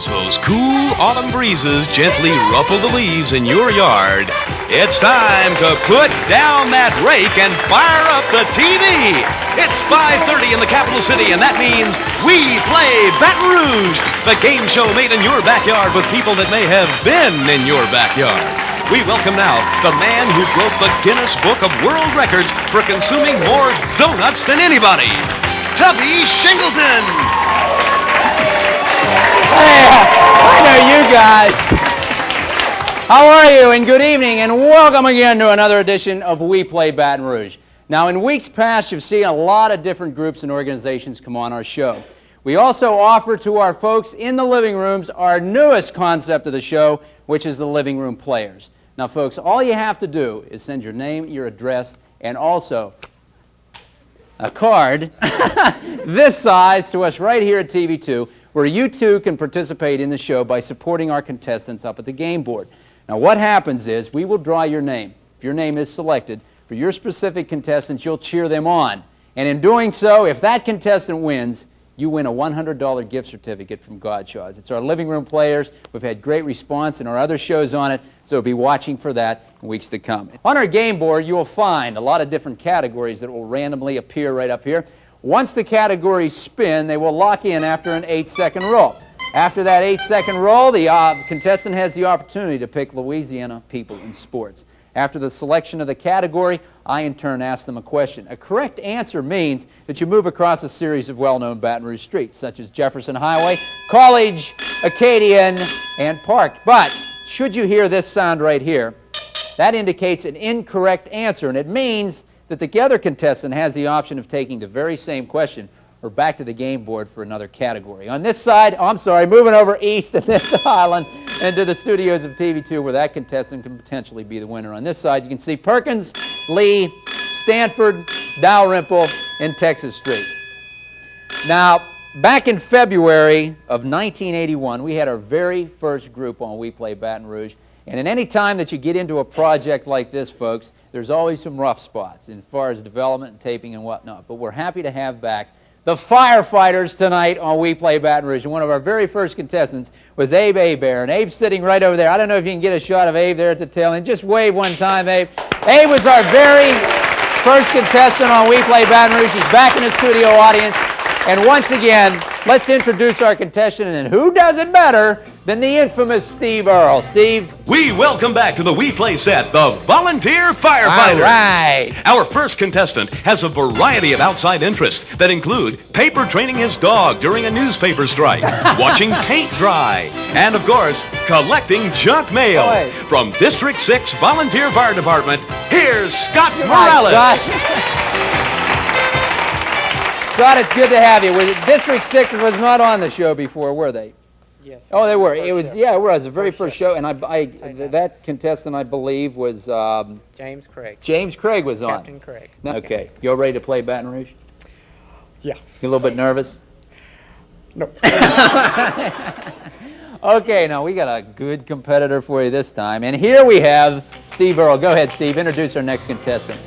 As those cool autumn breezes gently ruffle the leaves in your yard, it's time to put down that rake and fire up the TV. It's 5:30 in the capital city, and that means We Play Baton Rouge, the game show made in your backyard with people that may have been in your backyard. We welcome now the man who broke the Guinness Book of World Records for consuming more donuts than anybody, Tubby Shingleton. I know you guys. How are you? And good evening, and welcome again to another edition of We Play Baton Rouge. Now, in weeks past, you've seen a lot of different groups and organizations come on our show. We also offer to our folks in the living rooms our newest concept of the show, which is the Living Room Players. Now, folks, all you have to do is send your name, your address, and also a card this size to us right here at TV2, where you too can participate in the show by supporting our contestants up at the game board. Now, what happens is we will draw your name. If your name is selected, for your specific contestants, you'll cheer them on. And in doing so, if that contestant wins, you win a $100 gift certificate from Godshaw's. It's our Living Room Players. We've had great response in our other shows on it, so be watching for that in weeks to come. On our game board, you will find a lot of different categories that will randomly appear right up here. Once the categories spin, they will lock in after an 8-second roll. After that 8-second roll, the contestant has the opportunity to pick Louisiana people in sports. After the selection of the category, I in turn ask them a question. A correct answer means that you move across a series of well-known Baton Rouge streets, such as Jefferson Highway, College, Acadian, and Park. But should you hear this sound right here, that indicates an incorrect answer, and it means that the other contestant has the option of taking the very same question or back to the game board for another category. On this side, moving over east of this island into the studios of TV2 where that contestant can potentially be the winner. On this side, you can see Perkins, Lee, Stanford, Dalrymple, and Texas Street. Now, back in February of 1981, we had our very first group on We Play Baton Rouge. And at any time that you get into a project like this, folks, there's always some rough spots as far as development and taping and whatnot. But we're happy to have back the firefighters tonight on We Play Baton Rouge. And one of our very first contestants was Abe Hebert. And Abe's sitting right over there. I don't know if you can get a shot of Abe there at the tail end. Just wave one time, Abe. Abe was our very first contestant on We Play Baton Rouge. He's back in the studio audience. And once again, let's introduce our contestant, and who does it better than the infamous Steve Earle. Steve? We welcome back to the We Play set, the Volunteer Firefighters. All right. Our first contestant has a variety of outside interests that include paper training his dog during a newspaper strike, watching paint dry, and of course, collecting junk mail. Boy. From District 6 Volunteer Fire Department, here's Scott Hi, Morales. Scott. Scott, it's good to have you. District 6 was not on the show before, were they? Yes. Oh, they were. It was, yeah, it was the very first show, and that contestant, I believe, was James Craig. James Craig was on. Captain Craig. Okay. You all ready to play Baton Rouge? Yeah. You a little bit nervous? No. Okay, now we got a good competitor for you this time, and here we have Steve Earle. Go ahead, Steve. Introduce our next contestant.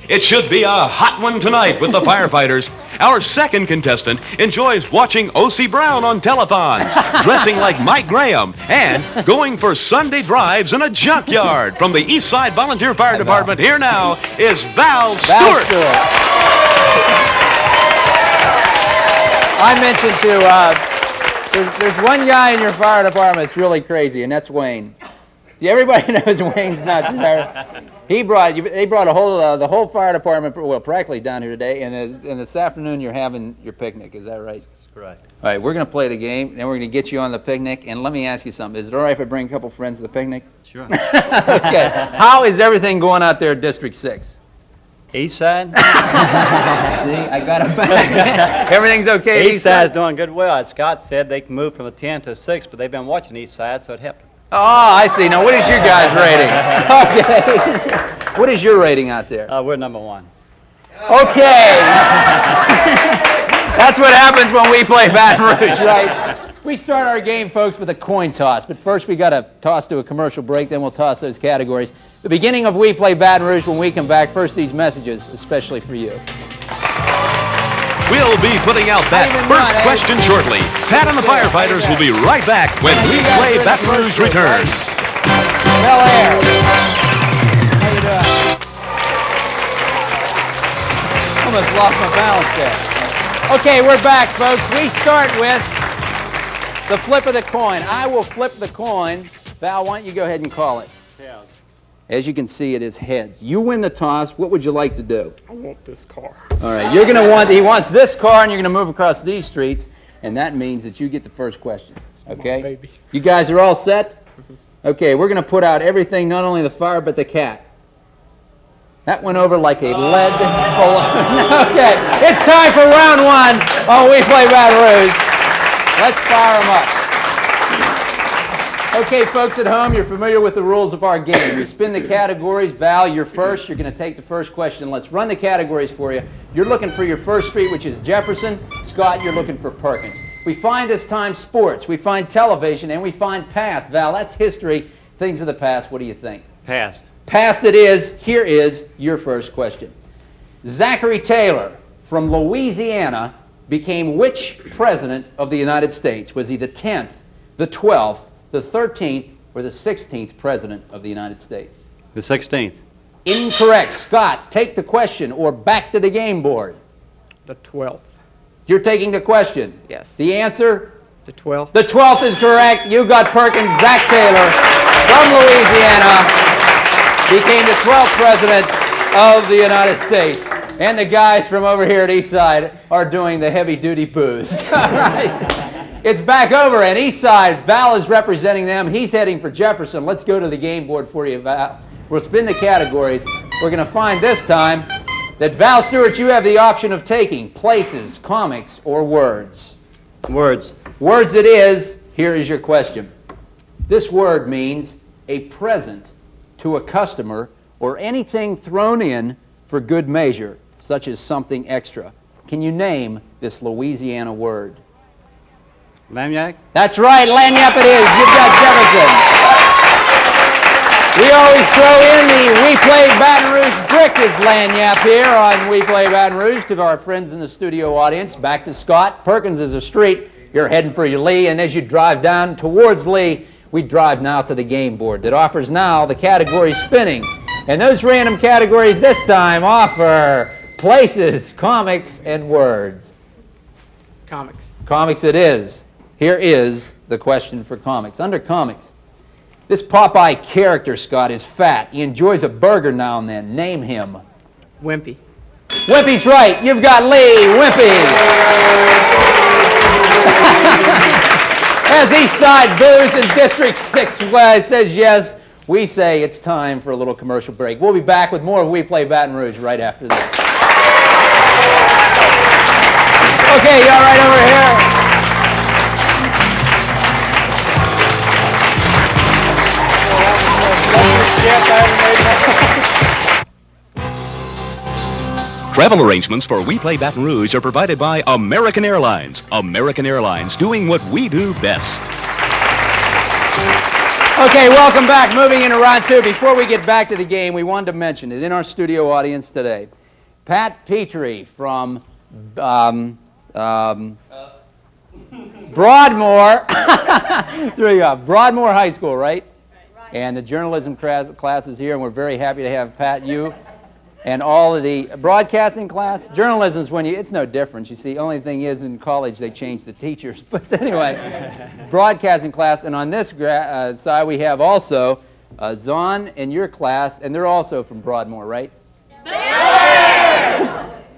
It should be a hot one tonight with the firefighters. Our second contestant enjoys watching O.C. Brown on telethons, dressing like Mike Graham, and going for Sunday drives in a junkyard. From the East Side Volunteer Fire Department, here now is Val Stewart. I mentioned there's one guy in your fire department that's really crazy, and that's Wayne. Yeah, everybody knows Wayne's nuts. They brought the whole fire department, well, practically down here today, and this afternoon you're having your picnic. Is that right? That's correct. All right, we're going to play the game, then we're going to get you on the picnic. And let me ask you something. Is it all right if I bring a couple friends to the picnic? Sure. Okay. How is everything going out there at District 6? East side? See, I got it back. Everything's okay? East side's doing good well. As Scott said, they can move from a 10 to a 6, but they've been watching East side, so it helped them. Oh, I see. Now, what is your guys' rating? Okay. What is your rating out there? We're number 1. Okay. That's what happens when we play Baton Rouge, right? We start our game, folks, with a coin toss. But first, we got to toss to a commercial break. Then we'll toss those categories. The beginning of We Play Baton Rouge when we come back. First, these messages, especially for you. We'll be putting out that first question shortly. Pat and the firefighters will be right back when We Play Baton Rouge returns. Bel Air. How you doing? Almost lost my balance there. Okay, we're back, folks. We start with the flip of the coin. I will flip the coin. Val, why don't you go ahead and call it? Heads. As you can see, it is heads. You win the toss. What would you like to do? I want this car. All right, you're going to want, he wants this car, and you're going to move across these streets, and that means that you get the first question. Okay? baby. You guys are all set? Okay, we're going to put out everything, not only the fire, but the cat. That went over like a lead balloon. Okay, it's time for round one on We Play Baton Rouge. Let's fire them up. Okay, folks at home, you're familiar with the rules of our game. We spin the categories. Val, you're first. You're going to take the first question. Let's run the categories for you. You're looking for your first street, which is Jefferson. Scott, you're looking for Perkins. We find this time sports, we find television, and we find past. Val, that's history, things of the past. What do you think? Past. Past it is. Here is your first question. Zachary Taylor from Louisiana became which president of the United States? Was he the 10th, the 12th, the 13th, or the 16th president of the United States? The 16th. Incorrect. Scott, take the question or back to the game board. The 12th. You're taking the question. Yes. The answer? The 12th. The 12th is correct. You got Perkins. Zach Taylor from Louisiana became the 12th president of the United States. And the guys from over here at Eastside are doing the heavy-duty booze. All right. It's back over at Eastside. Val is representing them. He's heading for Jefferson. Let's go to the game board for you, Val. We'll spin the categories. We're going to find this time that, Val Stewart, you have the option of taking places, comics, or words. Words. Words it is. Here is your question. This word means a present to a customer or anything thrown in for good measure, such as something extra. Can you name this Louisiana word? Lagniappe? That's right, lagniappe it is. You've got Jefferson. We always throw in the We Play Baton Rouge brick as lagniappe here on We Play Baton Rouge to our friends in the studio audience. Back to Scott. Perkins is a street. You're heading for your Lee, and as you drive down towards Lee, we drive now to the game board that offers now the category spinning. And those random categories this time offer places, comics, and words. Comics. Comics it is. Here is the question for comics. Under comics, this Popeye character, Scott, is fat. He enjoys a burger now and then. Name him. Wimpy. Wimpy's right. You've got Lee Wimpy. As Eastside Booze in District 6 says yes, we say it's time for a little commercial break. We'll be back with more of We Play Baton Rouge right after this. Okay, y'all right over here. Travel arrangements for We Play Baton Rouge are provided by American Airlines. American Airlines, doing what we do best. Okay, welcome back. Moving into round two. Before we get back to the game, we wanted to mention it in our studio audience today. Pat Petrie from Broadmoor. There you go. Broadmoor High School, right? And the journalism class is here, and we're very happy to have Pat, you, and all of the broadcasting class. Journalism is when it's no different. You see, only thing is in college they change the teachers. But anyway, broadcasting class. And on this side we have also Zon and your class, and they're also from Broadmoor, right?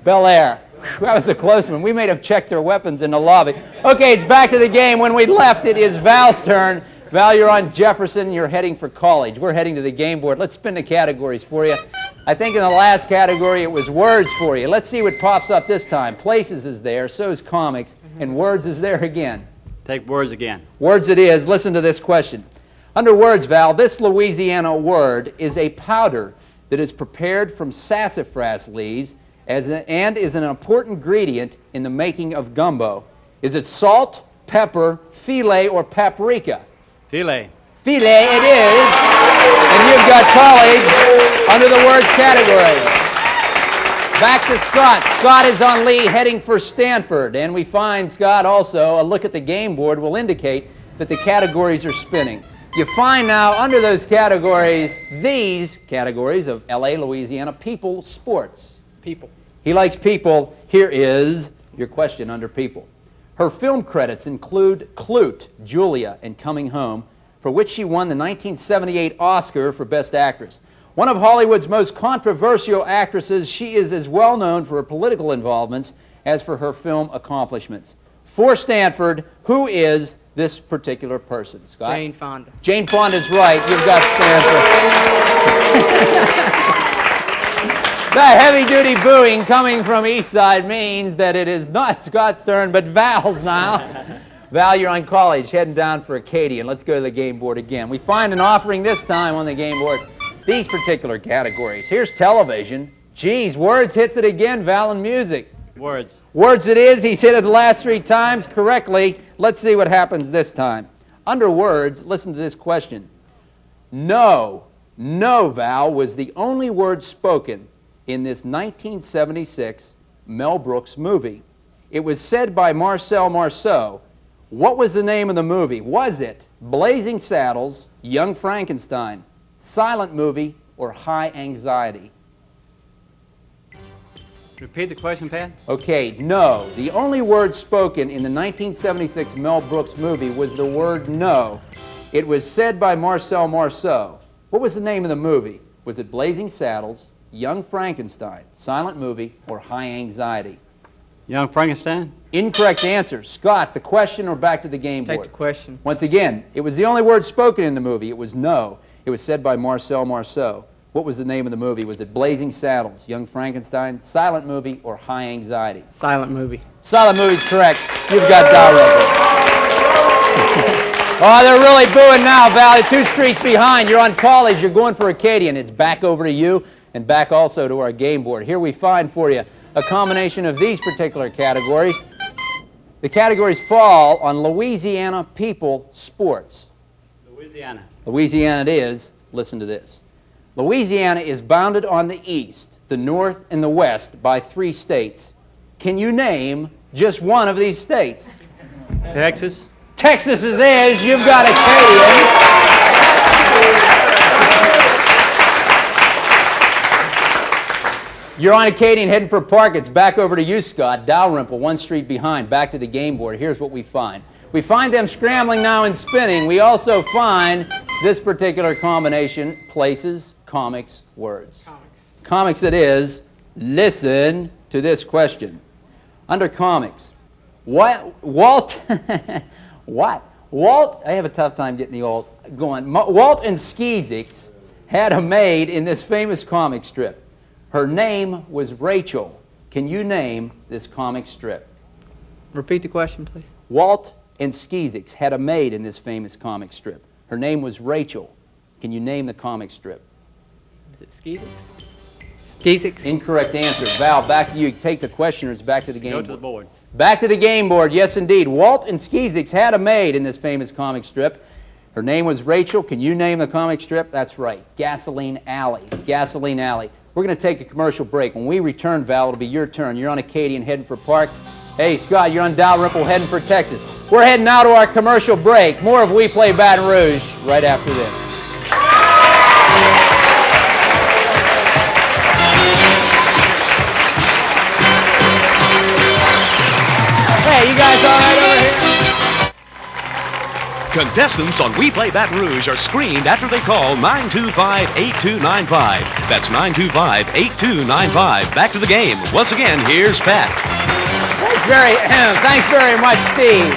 Bel Air. That was a close one. We may have checked their weapons in the lobby. Okay, it's back to the game. When we left, it is Val's turn. Val, you're on Jefferson. You're heading for college. We're heading to the game board. Let's spin the categories for you. I think in the last category it was words for you. Let's see what pops up this time. Places is there, so is comics, and words is there again. Take words again. Words it is. Listen to this question. Under words, Val, this Louisiana word is a powder that is prepared from sassafras leaves and is an important ingredient in the making of gumbo. Is it salt, pepper, filet, or paprika? Filet. Filet it is, and you've got college under the words category. Back to Scott. Scott is on Lee heading for Stanford. And we find, Scott, also, a look at the game board will indicate that the categories are spinning. You find now under those categories, these categories of LA, Louisiana, people, sports. People. He likes people. Here is your question under people. Her film credits include Clute, Julia, and Coming Home, for which she won the 1978 Oscar for Best Actress. One of Hollywood's most controversial actresses, she is as well known for her political involvements as for her film accomplishments. For Stanford, who is this particular person, Scott? Jane Fonda. Jane Fonda's right. You've got Stanford. The heavy-duty booing coming from East Side means that it is not Scott's turn, but Val's now. Val, you're on college, heading down for Acadian. Let's go to the game board again. We find an offering this time on the game board. These particular categories. Here's television. Geez, words hits it again, Val, and music. Words. Words it is. He's hit it the last 3 times correctly. Let's see what happens this time. Under words, listen to this question. No, Val, was the only word spoken in this 1976 Mel Brooks movie. It was said by Marcel Marceau. What was the name of the movie? Was it Blazing Saddles, Young Frankenstein, Silent Movie, or High Anxiety? Repeat the question, Pat. Okay, no. The only word spoken in the 1976 Mel Brooks movie was the word no. It was said by Marcel Marceau. What was the name of the movie? Was it Blazing Saddles, Young Frankenstein, Silent Movie, or High Anxiety? Young Frankenstein? Incorrect answer. Scott, the question or back to the game board? Take the question. Once again, it was the only word spoken in the movie. It was no. It was said by Marcel Marceau. What was the name of the movie? Was it Blazing Saddles, Young Frankenstein, Silent Movie, or High Anxiety? Silent Movie. Silent Movie's correct. You've got Dalrymple. Oh, they're really booing now, Val. You're 2 streets behind. You're on college. You're going for Acadian. It's back over to you and back also to our game board. Here we find for you a combination of these particular categories. The categories fall on Louisiana, people, sports. Louisiana. Louisiana it is. Listen to this. Louisiana is bounded on the east, the north, and the west by 3 states. Can you name just one of these states? Texas. Texas is. You've got Acadian. You're on Acadian heading for Park. It's back over to you, Scott. Dalrymple, 1 street behind. Back to the game board. Here's what we find. We find them scrambling now and spinning. We also find this particular combination, places, comics, words. Comics it is. Listen to this question. Under comics, Walt, I have a tough time getting the old going. Walt and Skeezix had a maid in this famous comic strip. Her name was Rachel. Can you name this comic strip? Repeat the question, please. Walt and Skeezix had a maid in this famous comic strip. Her name was Rachel. Can you name the comic strip? Is it Skeezix? Skeezix? Incorrect answer. Val, back to you. Take the question or it's back to the game Go board. to the board. Back to the game board. Yes, indeed. Walt and Skeezix had a maid in this famous comic strip. Her name was Rachel. Can you name the comic strip? That's right. Gasoline Alley. Gasoline Alley. We're going to take a commercial break. When we return, Val, it'll be your turn. You're on Acadian heading for Park. Hey, Scott, you're on Dalrymple heading for Texas. We're heading now to our commercial break. More of WePlay Baton Rouge right after this. Hey, you guys all right over here? Contestants on WePlay Baton Rouge are screened after they call 925-8295. That's 925-8295. Back to the game. Once again, here's Pat. Thanks very much, Steve.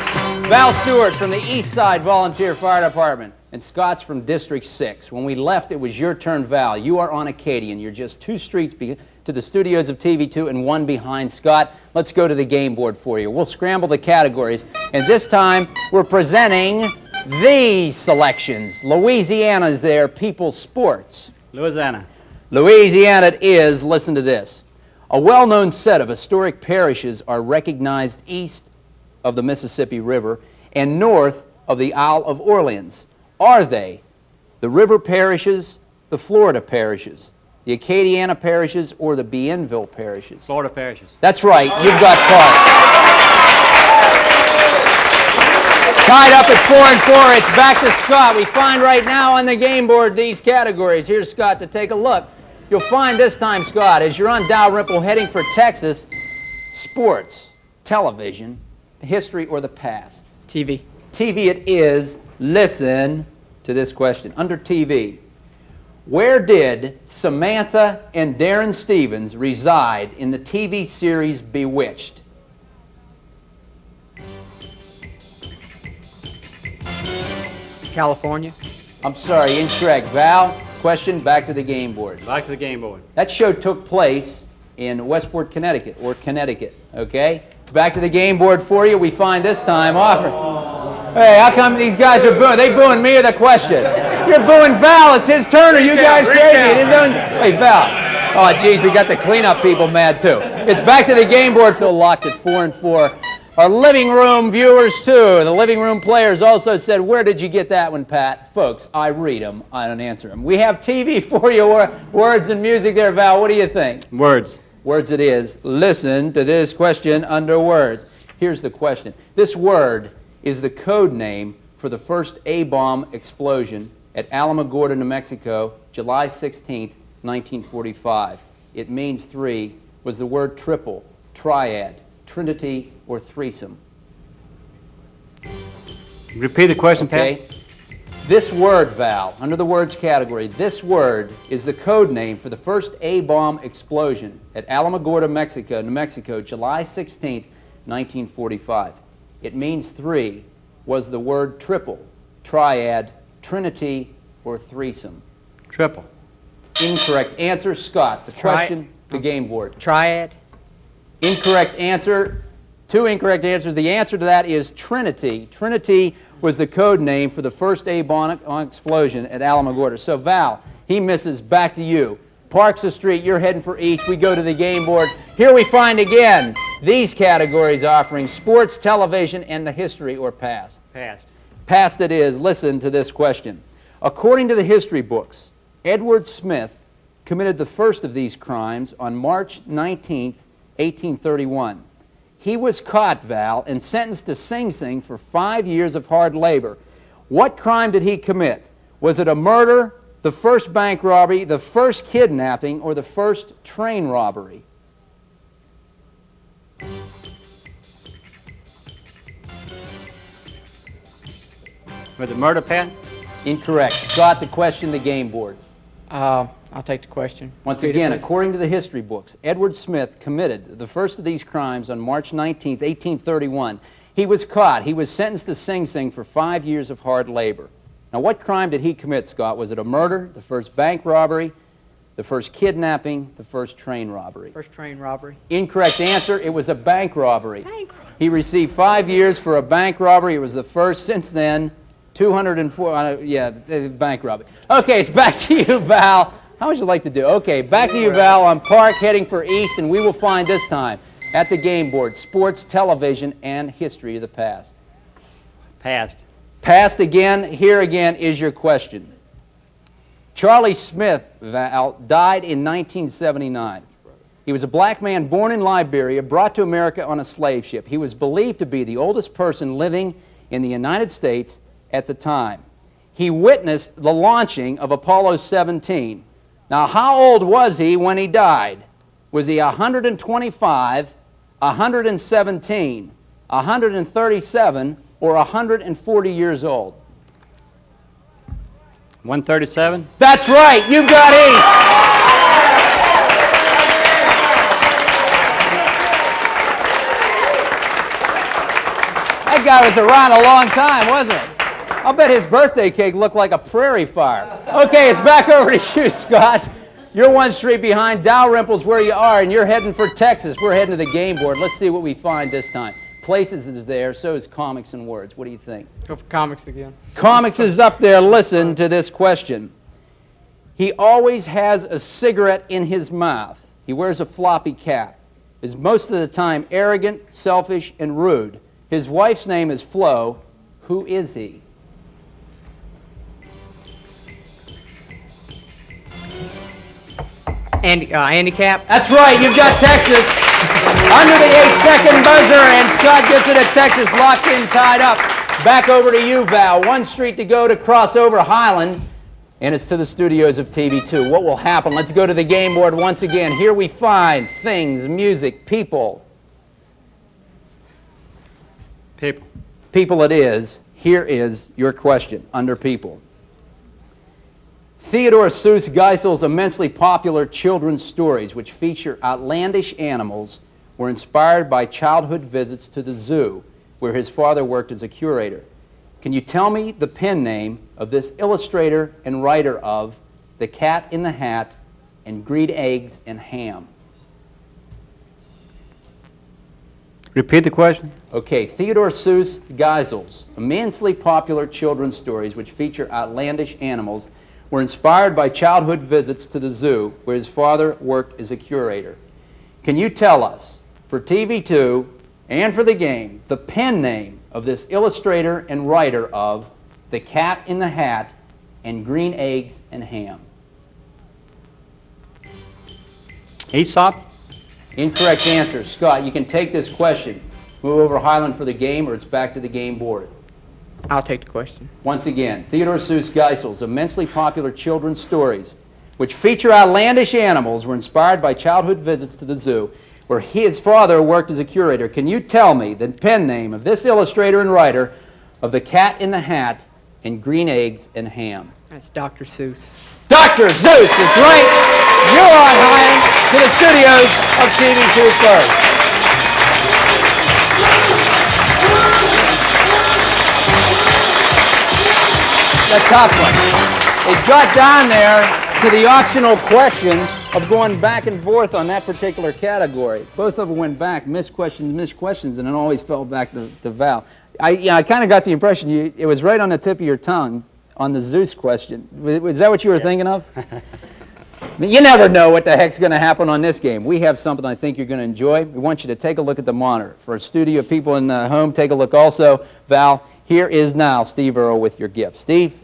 Val Stewart from the East Side Volunteer Fire Department, and Scott's from District 6. When we left, it was your turn, Val. You are on Acadian. You're just 2 streets to the studios of TV2 and 1 behind Scott. Let's go to the game board for you. We'll scramble the categories, and this time we're presenting these selections. Louisiana's there, people, sports. Louisiana. Louisiana it is. Listen to this. A well-known set of historic parishes are recognized east of the Mississippi River and north of the Isle of Orleans. Are they the river parishes, the Florida parishes, the Acadiana parishes, or the Bienville parishes? Florida parishes. That's right, you've got Park. Tied up at 4-4, it's back to Scott. We find right now on the game board these categories. Here's Scott to take a look. You'll find this time, Scott, as you're on Dalrymple heading for Texas, sports, television, history, or the past? TV. TV it is. Listen to this question. Under TV, where did Samantha and Darren Stevens reside in the TV series Bewitched? California. I'm sorry, incorrect. Val, question, back to the game board. Back to the game board. That show took place in Westport, Connecticut, or Connecticut, okay? Back to the game board for you. We find this time offer. Hey, how come these guys are booing? They booing me or the question? You're booing Val. It's his turn. Are you guys crazy? It is on. Hey, Val. Oh, geez, we got the cleanup people mad, too. It's back to the game board. Phil locked at 4-4. Our living room viewers, too. The living room players also said, where did you get that one, Pat? Folks, I read them. I don't answer them. We have TV for you. Words and music there, Val. What do you think? Words. Words it is. Listen to this question under words. Here's the question. This word is the code name for the first A-bomb explosion at Alamogordo, New Mexico, July 16th, 1945. It means three. Was the word triple, triad, trinity, or threesome? Repeat the question, Pat. Okay. This word, Val, under the words category, this word is the code name for the first A-bomb explosion at Alamogordo, New Mexico, July 16th, 1945. It means three. Was the word triple, triad, trinity, or threesome? Triple. Incorrect answer. Scott, the question, the game board. Triad. Incorrect answer. Two incorrect answers. The answer to that is Trinity. Trinity was the code name for the first A-bomb explosion at Alamogordo. So Val, he misses. Back to you. Parks the street, you're heading for east. We go to the game board. Here we find again these categories offering sports, television, and the history or past. Past. Past it is. Listen to this question. According to the history books, Edward Smith committed the first of these crimes on March 19th, 1831. He was caught, Val, and sentenced to Sing Sing for 5 years of hard labor. What crime did he commit? Was it a murder, the first bank robbery, the first kidnapping, or the first train robbery? Was it murder, Pat? Incorrect. Scott, the question, the game board. I'll take the question. Once Repeat it, again, please. according to the history books, Edward Smith committed the first of these crimes on March 19th, 1831. He was caught. He was sentenced to Sing Sing for 5 years of hard labor. Now, what crime did he commit, Scott? Was it a murder, the first bank robbery, the first kidnapping, the first train robbery? First train robbery. Incorrect answer. It was a bank robbery. He received 5 years for a bank robbery. It was the first since then. 204, bank robbery. Okay, it's back to you, Val. How would you like to do? Okay, back to you, Val, on Park heading for east, and we will find this time at the game board sports, television, and history of the past. Past. Past again. Here again is your question. Charlie Smith, Val, died in 1979. He was a black man born in Liberia, brought to America on a slave ship. He was believed to be the oldest person living in the United States at the time. He witnessed the launching of Apollo 17. Now, how old was he when he died? Was he 125, 117, 137, or 140 years old? 137? That's right. You've got ace. That guy was around a long time, wasn't it? I'll bet his birthday cake looked like a prairie fire. Okay, it's back over to you, Scott. You're one street behind. Dalrymple's where you are, and you're heading for Texas. We're heading to the game board. Let's see what we find this time. Places is there, so is comics and words. What do you think? Go for comics again. Comics is up there. Listen to this question. He always has a cigarette in his mouth. He wears a floppy cap. Is most of the time arrogant, selfish, and rude. His wife's name is Flo. Who is he? handicap. That's right, you've got Texas under the 8-second buzzer, and Scott gets it at Texas, locked in, tied up. Back over to you, Val. One street to go to cross over Highland, and it's to the studios of TV2. What will happen? Let's go to the game board once again. Here we find things, music, people. People. People it is. Here is your question under people. Theodore Seuss Geisel's immensely popular children's stories, which feature outlandish animals, were inspired by childhood visits to the zoo, where his father worked as a curator. Can you tell me the pen name of this illustrator and writer of The Cat in the Hat and Green Eggs and Ham? Repeat the question. Okay, Theodore Seuss Geisel's immensely popular children's stories, which feature outlandish animals, were inspired by childhood visits to the zoo, where his father worked as a curator. Can you tell us, for TV2 and for the game, the pen name of this illustrator and writer of The Cat in the Hat and Green Eggs and Ham? Aesop. Incorrect answer. Scott, you can take this question, move over Highland for the game, or it's back to the game board. I'll take the question. Once again, Theodore Seuss Geisel's immensely popular children's stories, which feature outlandish animals, were inspired by childhood visits to the zoo, where his father worked as a curator. Can you tell me the pen name of this illustrator and writer of The Cat in the Hat and Green Eggs and Ham? That's Dr. Seuss. Dr. Seuss is right. You're on Highland to the studios of TV2 first. A tough one. It got down there to the optional question of going back and forth on that particular category. Both of them went back, missed questions, and it always fell back to Val. I kind of got the impression it was right on the tip of your tongue on the Zeus question. Was that what you were thinking of? I mean, you never know what the heck's going to happen on this game. We have something I think you're going to enjoy. We want you to take a look at the monitor. For a studio people in home, take a look also. Val, here is now Steve Earle with your gift. Steve?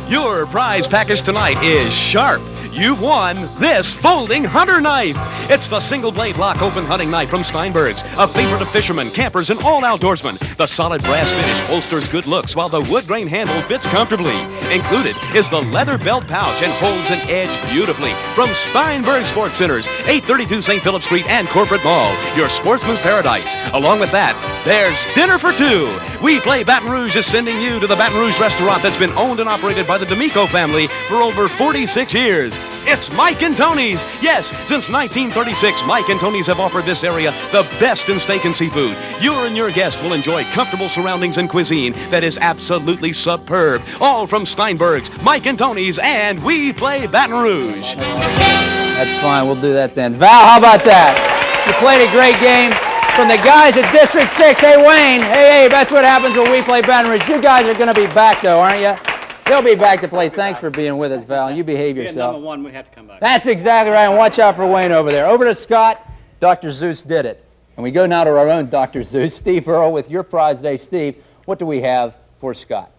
Your prize package tonight is sharp. You've won this folding hunter knife. It's the single blade lock open hunting knife from Steinberg's, a favorite of fishermen, campers, and all outdoorsmen. The solid brass finish bolsters good looks while the wood grain handle fits comfortably. Included is the leather belt pouch and holds an edge beautifully. From Steinberg Sports Centers, 832 St. Philip Street and Corporate Mall, your sportsman's paradise. Along with that, there's dinner for two. WePlay Baton Rouge is sending you to the Baton Rouge restaurant that's been owned and operated by the D'Amico family for over 46 years. It's Mike and Tony's. Yes, since 1936, Mike and Tony's have offered this area the best in steak and seafood. You and your guest will enjoy comfortable surroundings and cuisine that is absolutely superb. All from Steinberg's, Mike and Tony's, and WePlay Baton Rouge. That's fine. We'll do that then. Val, how about that? You played a great game. From the guys at District 6, hey, Wayne. Hey, that's what happens when we play Baton Rouge. You guys are going to be back, though, aren't you? He'll be back to play. Thanks for being with us, Val. You behave yourself. Number one, we have to come back. That's exactly right, and watch out for Wayne over there. Over to Scott. Dr. Zeus did it. And we go now to our own Dr. Zeus, Steve Earle, with your prize today. Steve, what do we have for Scott?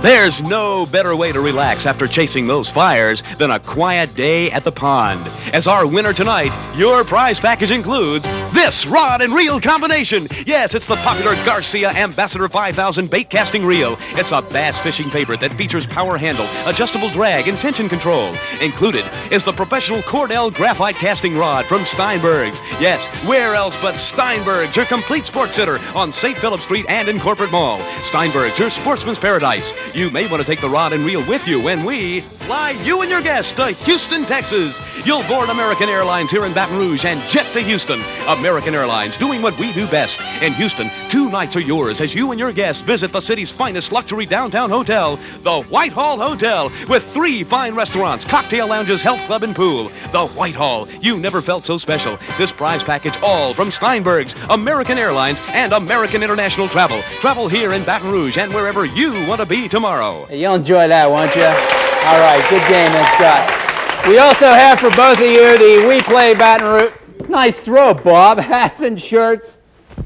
There's no better way to relax after chasing those fires than a quiet day at the pond. As our winner tonight, your prize package includes this rod and reel combination. Yes, it's the popular Garcia Ambassador 5000 bait casting reel. It's a bass fishing favorite that features power handle, adjustable drag, and tension control. Included is the professional Cordell graphite casting rod from Steinberg's. Yes, where else but Steinberg's, your complete sports center on St. Philip Street and in Corporate Mall. Steinberg's, your sportsman's paradise. You may want to take the rod and reel with you when we fly you and your guests to Houston, Texas. You'll board American Airlines here in Baton Rouge and jet to Houston. American Airlines, doing what we do best. In Houston, 2 nights are yours as you and your guests visit the city's finest luxury downtown hotel, the Whitehall Hotel, with 3 fine restaurants, cocktail lounges, health club, and pool. The Whitehall, you never felt so special. This prize package all from Steinberg's, American Airlines, and American International Travel. Travel here in Baton Rouge and wherever you want to be tomorrow. Hey, you'll enjoy that, won't you? All right, good game, then, Scott. We also have for both of you the WePlay Baton Rouge. Nice throw, Bob. Hats and shirts.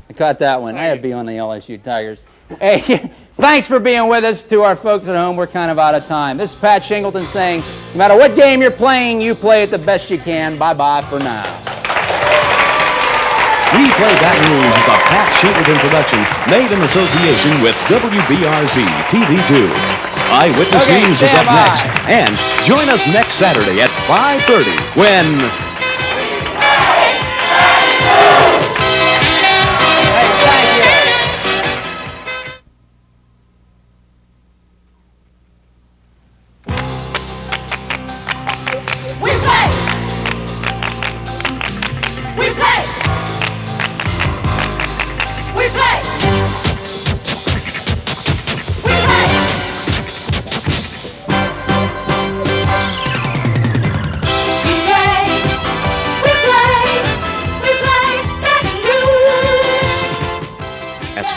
I caught that one. I had to be on the LSU Tigers. Hey, Thanks for being with us. To our folks at home, we're kind of out of time. This is Pat Shingleton saying, no matter what game you're playing, you play it the best you can. Bye-bye for now. WePlay Baton Rouge is a Pat Shingleton production made in association with WBRZ TV2. Eyewitness Okay, News is stand up by. next. And join us next Saturday at 5:30 when...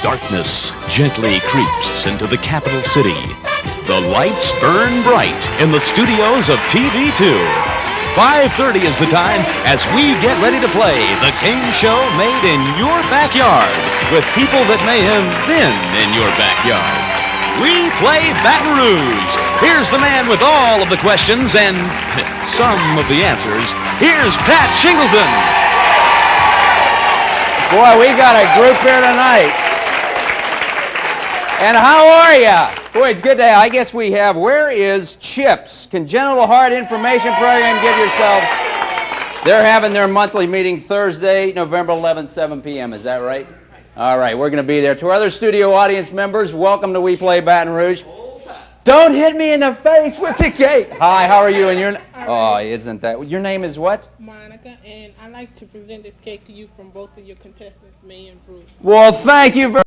Darkness gently creeps into the capital city. The lights burn bright in the studios of TV2. 5:30 is the time as we get ready to play the game show made in your backyard with people that may have been in your backyard. We play Baton Rouge. Here's the man with all of the questions and some of the answers. Here's Pat Shingleton. Boy, we got a group here tonight. And how are ya? Boy, it's good to have. I guess we have, where is CHIPS? Congenital Heart Information Program. Give yourselves. They're having their monthly meeting Thursday, November 11th, 7 p.m. Is that right? All right, we're going to be there. To our other studio audience members, welcome to WePlay Baton Rouge. Don't hit me in the face with the cake. Hi, how are you? And your oh, isn't that your name is what? Monica, and I'd like to present this cake to you from both of your contestants, May and Bruce. Well, thank you very